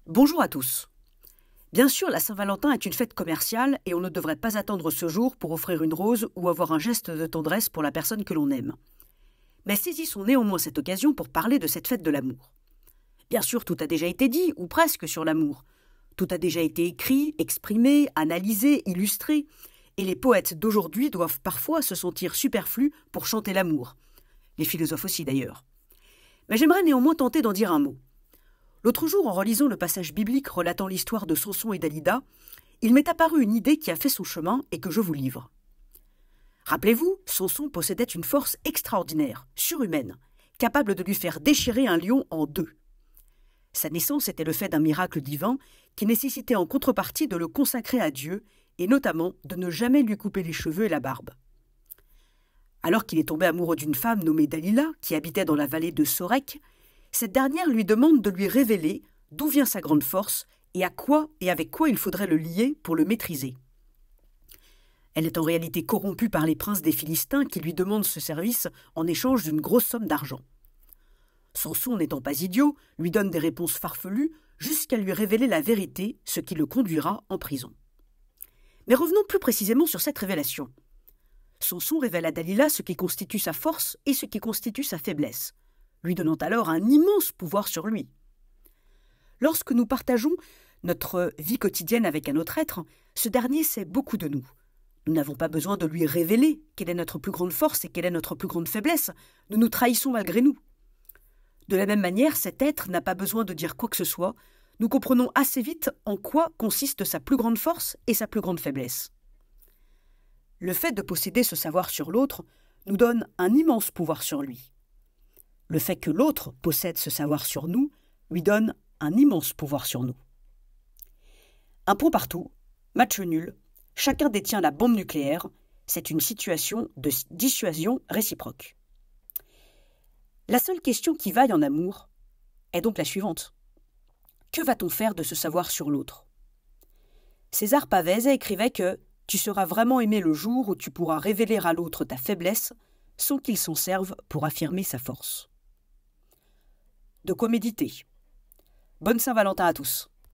Bonjour à tous. Bien sûr, la Saint-Valentin est une fête commerciale et on ne devrait pas attendre ce jour pour offrir une rose ou avoir un geste de tendresse pour la personne que l'on aime. Mais saisissons néanmoins cette occasion pour parler de cette fête de l'amour. Bien sûr, tout a déjà été dit, ou presque, sur l'amour. Tout a déjà été écrit, exprimé, analysé, illustré, et les poètes d'aujourd'hui doivent parfois se sentir superflus pour chanter l'amour. Les philosophes aussi d'ailleurs. Mais j'aimerais néanmoins tenter d'en dire un mot. L'autre jour, en relisant le passage biblique relatant l'histoire de Samson et Dalila, il m'est apparu une idée qui a fait son chemin et que je vous livre. Rappelez-vous, Samson possédait une force extraordinaire, surhumaine, capable de lui faire déchirer un lion en deux. Sa naissance était le fait d'un miracle divin qui nécessitait en contrepartie de le consacrer à Dieu et notamment de ne jamais lui couper les cheveux et la barbe. Alors qu'il est tombé amoureux d'une femme nommée Dalila, qui habitait dans la vallée de Sorek, cette dernière lui demande de lui révéler d'où vient sa grande force et à quoi et avec quoi il faudrait le lier pour le maîtriser. Elle est en réalité corrompue par les princes des Philistins qui lui demandent ce service en échange d'une grosse somme d'argent. Samson, n'étant pas idiot, lui donne des réponses farfelues jusqu'à lui révéler la vérité, ce qui le conduira en prison. Mais revenons plus précisément sur cette révélation. Samson révèle à Dalila ce qui constitue sa force et ce qui constitue sa faiblesse, lui donnant alors un immense pouvoir sur lui. Lorsque nous partageons notre vie quotidienne avec un autre être, ce dernier sait beaucoup de nous. Nous n'avons pas besoin de lui révéler quelle est notre plus grande force et quelle est notre plus grande faiblesse. Nous nous trahissons malgré nous. De la même manière, cet être n'a pas besoin de dire quoi que ce soit. Nous comprenons assez vite en quoi consiste sa plus grande force et sa plus grande faiblesse. Le fait de posséder ce savoir sur l'autre nous donne un immense pouvoir sur lui. Le fait que l'autre possède ce savoir sur nous lui donne un immense pouvoir sur nous. Un point partout, match nul, chacun détient la bombe nucléaire, c'est une situation de dissuasion réciproque. La seule question qui vaille en amour est donc la suivante. Que va-t-on faire de ce savoir sur l'autre ? César Pavese écrivait que « Tu seras vraiment aimé le jour où tu pourras révéler à l'autre ta faiblesse sans qu'il s'en serve pour affirmer sa force. » De quoi méditer. Bonne Saint-Valentin à tous.